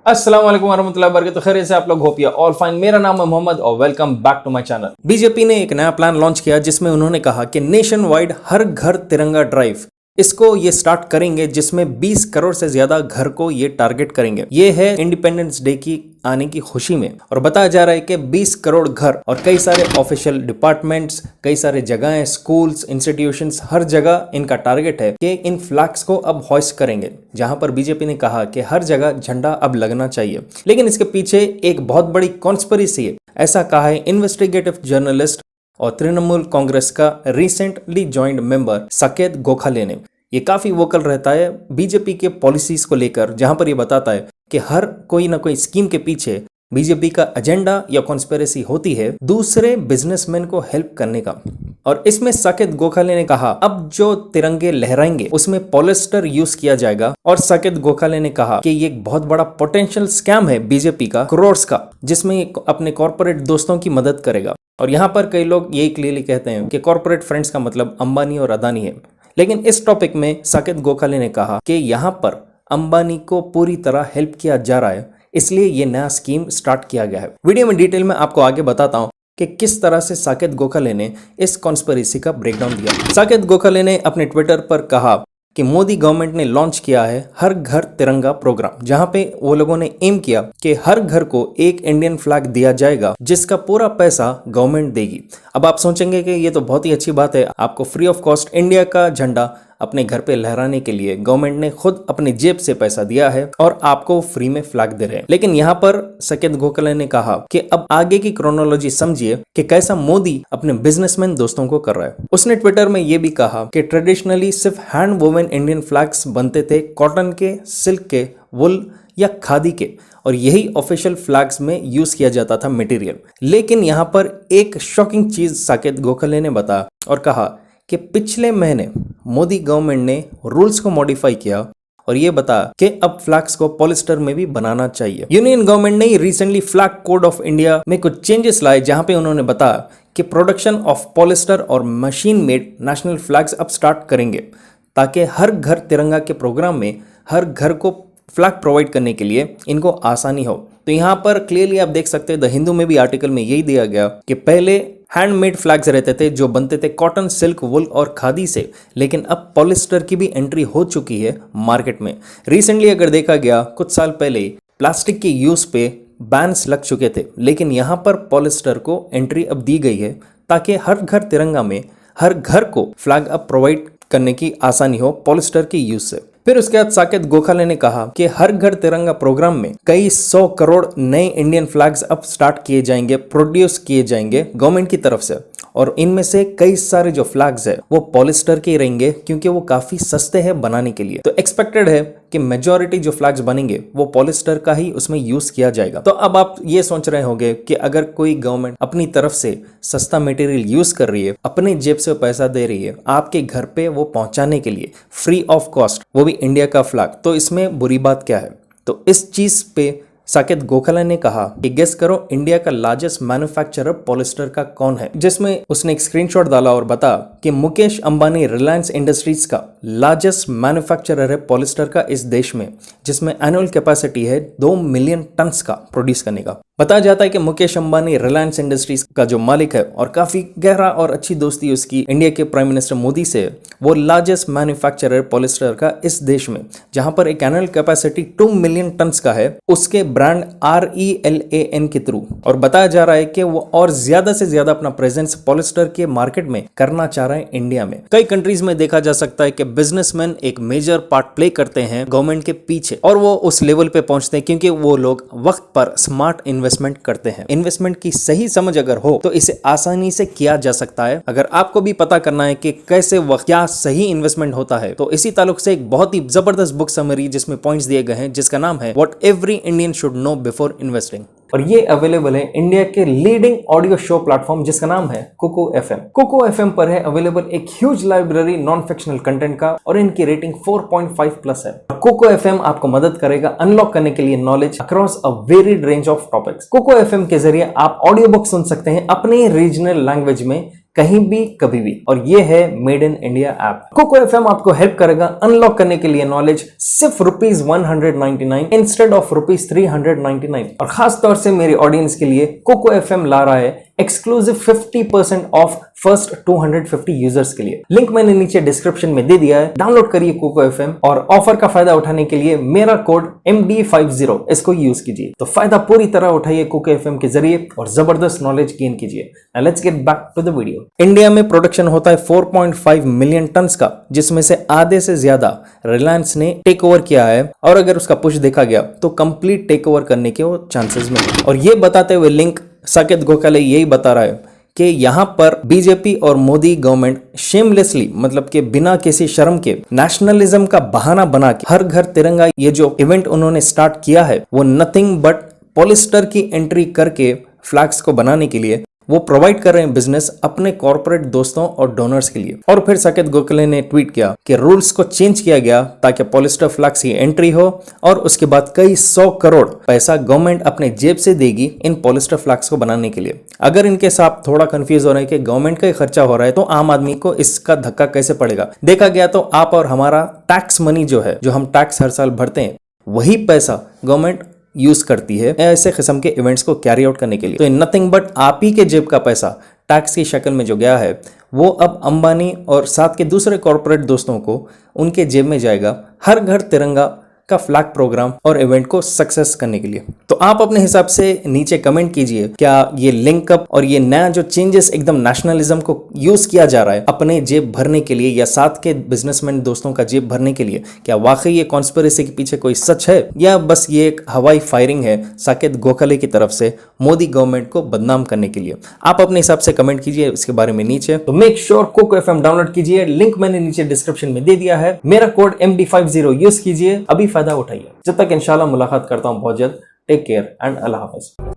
अस्सलाम वालेकुम वरहमतुल्लाहि वबरकातुहू। खैरियत से आप लोग होपिया ऑल फाइन। मेरा नाम है मोहम्मद और welcome back to my channel. BJP ने एक नया प्लान लॉन्च किया जिसमें उन्होंने कहा कि नेशन वाइड हर घर तिरंगा ड्राइव इसको ये स्टार्ट करेंगे, जिसमें 20 करोड़ से ज्यादा घर को ये टारगेट करेंगे। ये है इंडिपेंडेंस डे की आने की खुशी में, और बताया जा रहा है कि 20 करोड़ घर और कई सारे ऑफिशियल डिपार्टमेंट्स, कई सारे जगहें, स्कूल्स, इंस्टीट्यूशंस, हर जगह इनका टारगेट है कि इन फ्लैग्स को अब हॉइस्ट करेंगे। जहां पर बीजेपी ने कहा कि हर जगह झंडा अब लगना चाहिए, लेकिन इसके पीछे एक बहुत बड़ी कॉन्स्पिरेसी है, ऐसा कहा है इन्वेस्टिगेटिव जर्नलिस्ट और तृणमूल कांग्रेस का recently joint member Saket Gokhale ने। ये काफी वोकल रहता है बीजेपी के पॉलिसीज को लेकर, जहां पर ये बताता है कि हर कोई ना कोई स्कीम के पीछे बीजेपी का एजेंडा या कॉन्स्पिरेसी होती है दूसरे बिजनेसमैन को हेल्प करने का। और इसमें साकेत गोखले ने कहा अब जो तिरंगे लहराएंगे उसमें पॉलिस्टर यूज किया जाएगा। और साकेत गोखले ने कहा कि ये एक बहुत बड़ा पोटेंशियल स्कैम है बीजेपी का, करोड़्स का, जिसमें अपने कॉर्पोरेट दोस्तों की मदद करेगा। और यहाँ पर कई लोग यही क्लियरली कहते हैं कि कॉर्पोरेट फ्रेंड्स का मतलब अंबानी और अदानी है, लेकिन इस टॉपिक में साकेत गोखले ने कहा कि यहाँ पर अंबानी को पूरी तरह हेल्प किया जा रहा है, इसलिए ये नया स्कीम स्टार्ट किया गया है। वीडियो में डिटेल में आपको आगे बताता हूँ कि किस तरह से साकेत गोखले ने इस कॉन्स्पिरेसी का ब्रेकडाउन दिया। साकेत गोखले ने अपने ट्विटर पर कहा कि मोदी गवर्नमेंट ने लॉन्च किया है हर घर तिरंगा प्रोग्राम, जहां पे वो लोगों ने एम किया कि हर घर को एक इंडियन फ्लैग दिया जाएगा जिसका पूरा पैसा गवर्नमेंट देगी। अब आप सोचेंगे कि ये तो बहुत ही अच्छी बात है, आपको फ्री ऑफ कॉस्ट इंडिया का झंडा अपने घर पे लहराने के लिए गवर्नमेंट ने खुद अपने जेब से पैसा दिया है और आपको फ्री में फ्लैग दे रहे हैं। लेकिन यहाँ पर साकेत गोखले ने कहा कि अब आगे की क्रोनोलॉजी समझिए कि कैसा मोदी अपने बिजनेसमैन दोस्तों को कर रहा है। उसने ट्विटर में ये भी कहा कि ट्रेडिशनली सिर्फ हैंड वोवन इंडियन फ्लैग्स बनते थे कॉटन के, सिल्क के, वुल या खादी के, और यही ऑफिशियल फ्लैग्स में यूज किया जाता था मटेरियल। लेकिन यहाँ पर एक शॉकिंग चीज साकेत गोखले ने बताया और कहा कि पिछले महीने मोदी गवर्नमेंट ने रूल्स को मॉडिफाई किया और ये बताया कि अब फ्लैग्स को पॉलिस्टर में भी बनाना चाहिए। यूनियन गवर्नमेंट ने recently flag code of India में कुछ चेंजेस लाए, जहां पे उन्होंने बताया कि प्रोडक्शन ऑफ पॉलिस्टर और मशीन मेड नेशनल फ्लैग्स अब स्टार्ट करेंगे, ताकि हर घर तिरंगा के प्रोग्राम में हर घर को फ्लैग प्रोवाइड करने के लिए इनको आसानी हो। तो यहाँ पर क्लियरली आप देख सकते हैं द हिंदू में भी आर्टिकल में यही दिया गया कि पहले हैंडमेड फ्लैग्स रहते थे जो बनते थे कॉटन, सिल्क, वुल और खादी से, लेकिन अब पॉलिस्टर की भी एंट्री हो चुकी है मार्केट में। रिसेंटली अगर देखा गया कुछ साल पहले प्लास्टिक के यूज पे बैन्स लग चुके थे, लेकिन यहाँ पर पॉलिस्टर को एंट्री अब दी गई है ताकि हर घर तिरंगा में हर घर को फ्लैग अब प्रोवाइड करने की आसानी हो पॉलिस्टर के यूज से। फिर उसके बाद साकेत गोखले ने कहा कि हर घर तिरंगा प्रोग्राम में कई 100 करोड़ नए इंडियन फ्लैग्स अब स्टार्ट किए जाएंगे, प्रोड्यूस किए जाएंगे गवर्नमेंट की तरफ से, और इनमें से कई सारे जो फ्लैग्स है वो पॉलिस्टर के रहेंगे क्योंकि वो काफी सस्ते हैं बनाने के लिए। तो एक्सपेक्टेड है कि मेजॉरिटी जो फ्लैग्स बनेंगे वो पॉलिस्टर का ही उसमें यूज किया जाएगा। तो अब आप ये सोच रहे होंगे कि अगर कोई गवर्नमेंट अपनी तरफ से सस्ता मटेरियल यूज कर रही है, अपने जेब से पैसा दे रही है आपके घर पे वो पहुंचाने के लिए फ्री ऑफ कॉस्ट, वो भी इंडिया का फ्लैग, तो इसमें बुरी बात क्या है? तो इस चीज पे साकेत गोखले ने कहा कि गेस करो इंडिया का लार्जेस्ट मैन्युफैक्चरर पॉलिस्टर का कौन है, जिसमें उसने एक स्क्रीनशॉट डाला और बताया कि मुकेश अंबानी रिलायंस इंडस्ट्रीज का लार्जेस्ट मैन्युफैक्चरर है पॉलिस्टर का इस देश में, जिसमें एनुअल कैपेसिटी है 2 मिलियन टन्स का प्रोड्यूस करने का। बताया जाता है कि मुकेश अंबानी रिलायंस इंडस्ट्रीज का जो मालिक है और काफी गहरा और अच्छी दोस्ती उसकी इंडिया के प्राइम मिनिस्टर मोदी से, वो लार्जेस्ट मैन्युफैक्चरर पॉलिस्टर का इस देश में, जहां पर एक एनुअल कैपेसिटी 2 मिलियन टन्स का है, उसके ब्रांड RELAN के थ्रू। और बताया जा रहा है कि वो और ज्यादा से ज्यादा अपना प्रेजेंस पॉलिस्टर के मार्केट में करना चाह रहे हैं इंडिया में। कई कंट्रीज में देखा जा सकता है कि बिजनेसमैन एक मेजर पार्ट प्ले करते हैं गवर्नमेंट के पीछे, और वो उस लेवल पे पहुंचते हैं क्योंकि वो लोग वक्त पर स्मार्ट इन्वेस्टमेंट करते हैं। इन्वेस्टमेंट की सही समझ अगर हो तो इसे आसानी से किया जा सकता है। अगर आपको भी पता करना है कि कैसे वक्त क्या सही इन्वेस्टमेंट होता है, तो इसी ताल्लुक से एक बहुत ही जबरदस्त बुक समरी जिसमें पॉइंट्स दिए गए हैं, जिसका नाम है what every Indian should know before investing, और ये अवेलेबल है इंडिया के लीडिंग ऑडियो शो प्लेटफॉर्म जिसका नाम है कोको FM। कोको FM पर है अवेलेबल एक huge library non fictional content का, और इनकी रेटिंग 4.5+ है। कोको FM आपको मदद करेगा अनलॉक करने के लिए knowledge across a varied range of topics. Kuku FM के जरिए आप ऑडियो बुक सुन सकते हैं अपने रीजनल लैंग्वेज में कहीं भी कभी भी। और ये है made in India app. Kuku FM आपको हेल्प करेगा अनलॉक करने के लिए नॉलेज सिर्फ ₹199 इंस्टेड ऑफ ₹399। और खास तौर से मेरी ऑडियंस के लिए कोको एफएम ला रहा है एक्सक्लूसिव 50% ऑफ फर्स्ट 250 यूजर्स के लिए। लिंक मैंने नीचे डिस्क्रिप्शन में दे दिया है, डाउनलोड करिए कोको एफएम और ऑफर का फायदा उठाने के लिए मेरा कोड MD50 इसको यूज कीजिए। तो फायदा पूरी तरह उठाइए कोको एफएम के जरिए और जबरदस्त नॉलेज गेन कीजिए। Now let's get back to the video. India में प्रोडक्शन होता है 4.5 मिलियन टन का, जिसमें से आधे से ज्यादा रिलायंस ने टेक ओवर किया है। और अगर उसका पुश देखा गया तो कंप्लीट टेक ओवर करने के वो चांसेस में। और ये बताते हुए लिंक साकेत गोखले यही बता रहा है कि यहां पर बीजेपी और मोदी गवर्नमेंट शेमलेसली, मतलब कि बिना किसी शर्म के, नेशनलिज्म का बहाना बना के हर घर तिरंगा ये जो इवेंट उन्होंने स्टार्ट किया है वो नथिंग बट पॉलिस्टर की एंट्री करके फ्लैग्स को बनाने के लिए वो प्रोवाइड कर रहे हैं बिजनेस अपने कॉर्पोरेट दोस्तों और डोनर्स के लिए। और फिर साकेत गोखले ने ट्वीट किया कि रूल्स को चेंज किया गया ताकि पॉलिस्टर फ्लैग्स की एंट्री हो और उसके बाद कई 100 करोड़ पैसा गवर्नमेंट अपने जेब से देगी इन पॉलिस्टर फ्लैग्स को बनाने के लिए। अगर इनके साथ थोड़ा कंफ्यूज हो रहे हैं कि गवर्नमेंट का ही खर्चा हो रहा है तो आम आदमी को इसका धक्का कैसे पड़ेगा। देखा गया तो आप और हमारा टैक्स मनी जो है, जो हम टैक्स हर साल भरते हैं, वही पैसा गवर्नमेंट यूज करती है ऐसे किस्म के इवेंट्स को कैरी आउट करने के लिए। तो नथिंग बट आप ही के जेब का पैसा टैक्स की शक्ल में जो गया है वो अब अंबानी और साथ के दूसरे कॉर्पोरेट दोस्तों को उनके जेब में जाएगा हर घर तिरंगा का फ्लैग प्रोग्राम और इवेंट को सक्सेस करने के लिए। तो आप अपने हिसाब से नीचे कमेंट कीजिए, क्या ये लिंक अप और ये नया जो चेंजेस एकदम नेशनलिज्म को यूज किया जा रहा है अपने जेब भरने के लिए या साथ के बिजनेसमैन दोस्तों का जेब भरने के लिए, क्या वाकई ये कॉन्स्पिरेसी के पीछे कोई सच है या बस ये एक हवाई फायरिंग है साकेत गोखले की तरफ से मोदी गवर्नमेंट को बदनाम करने के लिए? आप अपने हिसाब से कमेंट कीजिए इसके बारे में नीचे। तो make sure Kuku FM download कीजिए, लिंक मैंने नीचे डिस्क्रिप्शन में दे दिया है। मेरा कोड MD50 यूज कीजिए, अभी फायदा उठाइए। जब तक इंशाल्लाह मुलाकात करता हूं बहुत जल्द। टेक केयर एंड अल्लाह हाफिज।